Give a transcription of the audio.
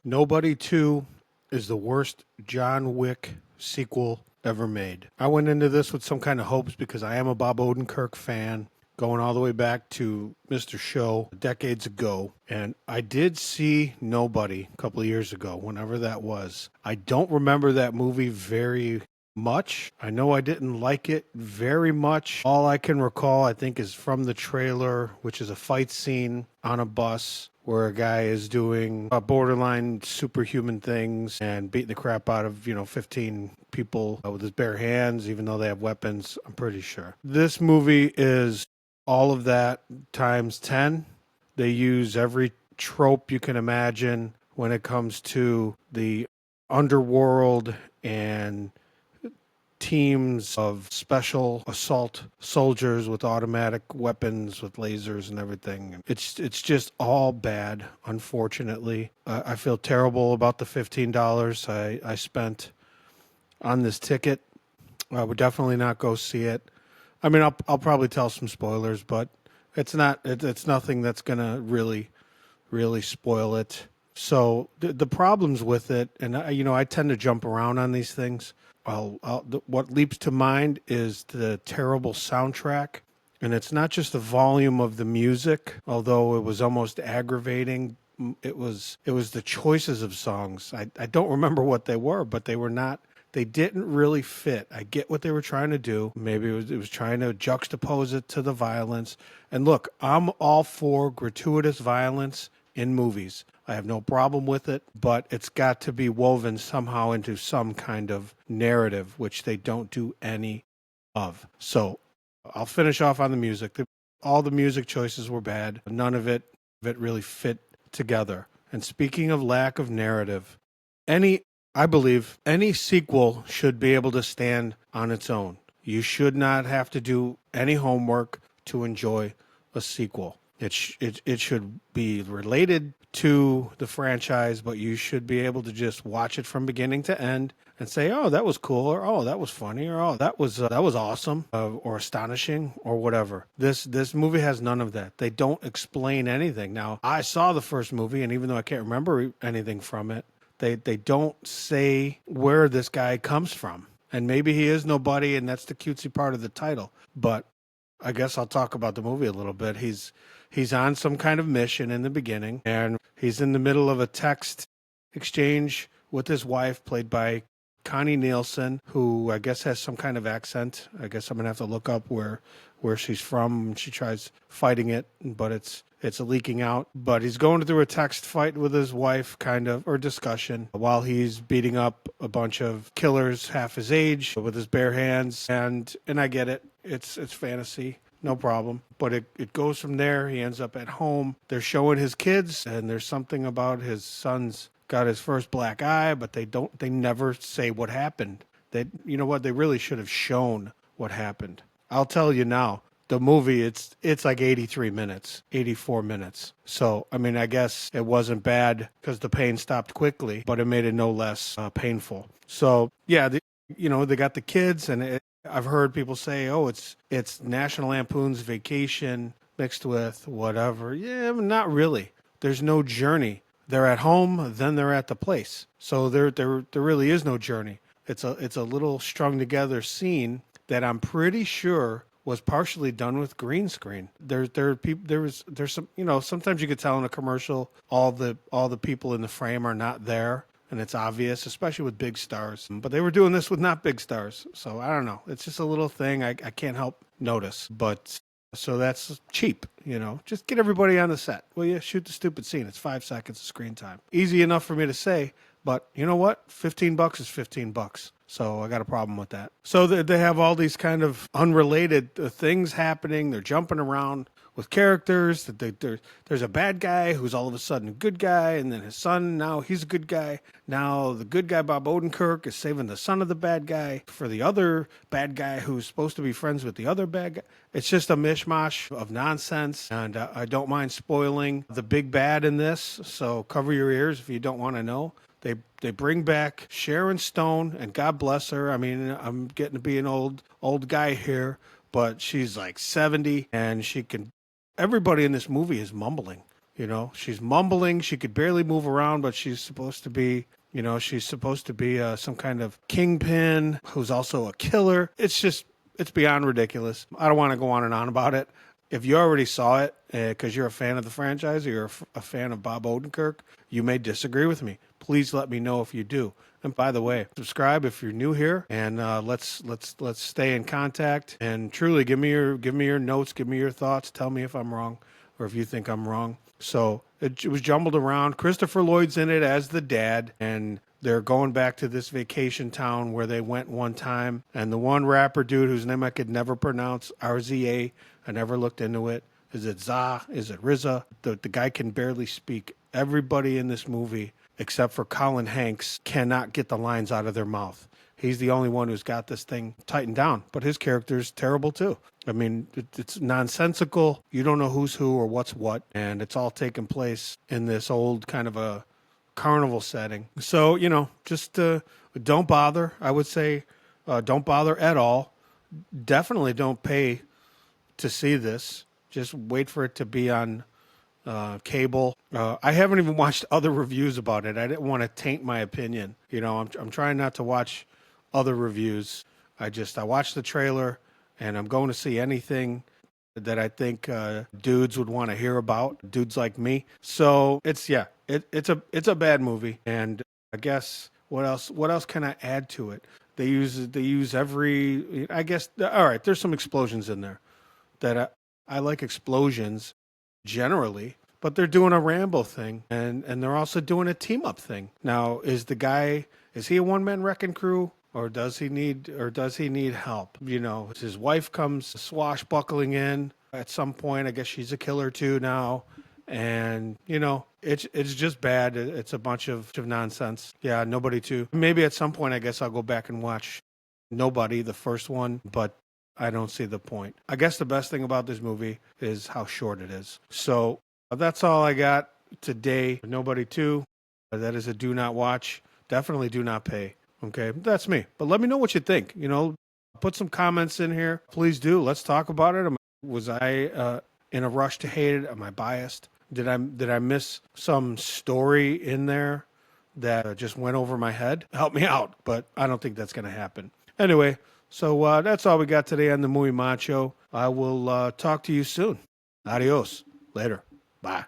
Nobody 2 is the worst John Wick sequel ever made. I went into this with some kind of hopes because I am a Bob Odenkirk fan, going all the way back to Mr. Show decades ago. And I did see Nobody a couple of years ago, whenever that was. I don't remember that movie very much. I know I didn't like it very much. All I can recall, I think, is from the trailer, which is a fight scene on a bus where a guy is doing borderline superhuman things and beating the crap out of, 15 people with his bare hands, even though they have weapons, I'm pretty sure. This movie is all of that times 10. They use every trope you can imagine when it comes to the underworld and teams of special assault soldiers with automatic weapons with lasers and everything. It's just all bad, unfortunately. I feel terrible about the $15 I spent on this ticket. I would definitely not go see it. I mean, I'll probably tell some spoilers, but it's nothing that's gonna really spoil it. So the problems with it, and I tend to jump around on these things. What leaps to mind is the terrible soundtrack. And it's not just the volume of the music, although it was almost aggravating. It was the choices of songs. I don't remember what they were, but they didn't really fit. I get what they were trying to do. Maybe it was trying to juxtapose it to the violence. And look, I'm all for gratuitous violence in movies. I have no problem with it, but it's got to be woven somehow into some kind of narrative, which they don't do any of. So I'll finish off on the music. All the music choices were bad. None of it really fit together. And speaking of lack of narrative, I believe any sequel should be able to stand on its own. You should not have to do any homework to enjoy a sequel. It should be related to the franchise, but you should be able to just watch it from beginning to end and say, "Oh, that was cool," or "Oh, that was funny," or "Oh, that was awesome," or astonishing, or whatever. This movie has none of that. They don't explain anything. Now, I saw the first movie, and even though I can't remember anything from it, they don't say where this guy comes from. And maybe he is nobody, and that's the cutesy part of the title. But I guess I'll talk about the movie a little bit. He's on some kind of mission in the beginning, and he's in the middle of a text exchange with his wife, played by Connie Nielsen, who I guess has some kind of accent. I guess I'm gonna have to look up where she's from. She tries fighting it, but it's leaking out. But he's going through a text fight with his wife, kind of, or discussion, while he's beating up a bunch of killers half his age with his bare hands. And I get it. It's fantasy. No problem. But it goes from there. He ends up at home. They're showing his kids, and there's something about his son's got his first black eye, but they never say what happened. You know what? They really should have shown what happened. I'll tell you now, the movie, it's like 83 minutes, 84 minutes. So, I mean, I guess it wasn't bad because the pain stopped quickly, but it made it no less painful. So, yeah, they got the kids, and I've heard people say, "Oh, it's National Lampoon's Vacation mixed with whatever." Yeah, not really. There's no journey. They're at home, then they're at the place. So there really is no journey. It's a little strung together scene that I'm pretty sure was partially done with green screen. There's some, sometimes you could tell in a commercial all the people in the frame are not there. And it's obvious, especially with big stars. But they were doing this with not big stars. So I don't know. It's just a little thing I can't help notice. But so that's cheap, Just get everybody on the set. Will you shoot the stupid scene? It's 5 seconds of screen time. Easy enough for me to say. But you know what? $15 is $15. So I got a problem with that. So they have all these kind of unrelated things happening. They're jumping around with characters. There's a bad guy who's all of a sudden a good guy, and then his son, now he's a good guy. Now the good guy, Bob Odenkirk, is saving the son of the bad guy for the other bad guy who's supposed to be friends with the other bad guy. It's just a mishmash of nonsense, and I don't mind spoiling the big bad in this, so cover your ears if you don't want to know. They bring back Sharon Stone, and God bless her. I mean, I'm getting to be an old guy here, but she's like 70, and everybody in this movie is mumbling. You know, she's mumbling. She could barely move around, but she's supposed to be, some kind of kingpin who's also a killer. It's beyond ridiculous. I don't want to go on and on about it. If you already saw it because you're a fan of the franchise or you're a fan of Bob Odenkirk, you may disagree with me. Please let me know if you do. And by the way, subscribe if you're new here, and let's stay in contact. And truly, give me your notes, give me your thoughts. Tell me if I'm wrong or if you think I'm wrong. So it was jumbled around. Christopher Lloyd's in it as the dad, and they're going back to this vacation town where they went one time. And the one rapper dude whose name I could never pronounce, RZA, I never looked into it. Is it Za? Is it RZA? The guy can barely speak. Everybody in this movie, except for Colin Hanks, cannot get the lines out of their mouth. He's the only one who's got this thing tightened down, but his character's terrible too. I mean, it's nonsensical. You don't know who's who or what's what, and it's all taking place in this old kind of a carnival setting. So, just don't bother. I would say don't bother at all. Definitely don't pay to see this. Just wait for it to be on cable. I haven't even watched other reviews about it. I didn't want to taint my opinion. I'm trying not to watch other reviews. I watched the trailer, and I'm going to see anything that I think dudes would want to hear about, dudes like me. So it's a bad movie, and I guess what else can I add to it? They use every, I guess, all right, there's some explosions in there that I like explosions generally, but they're doing a Rambo thing, and they're also doing a team up thing. Now, is he a one-man wrecking crew? Or does he need help? His wife comes swashbuckling in at some point. I guess she's a killer too now. And, it's just bad. It's a bunch of nonsense. Yeah, Nobody 2. Maybe at some point, I guess I'll go back and watch Nobody, the first one, but I don't see the point. I guess the best thing about this movie is how short it is. So that's all I got today. Nobody 2. That is a do not watch. Definitely do not pay. Okay, that's me. But let me know what you think. Put some comments in here. Please do. Let's talk about it. Was I in a rush to hate it? Am I biased? Did I miss some story in there that just went over my head? Help me out. But I don't think that's going to happen. Anyway, so that's all we got today on the Muy Macho. I will talk to you soon. Adios. Later. Bye.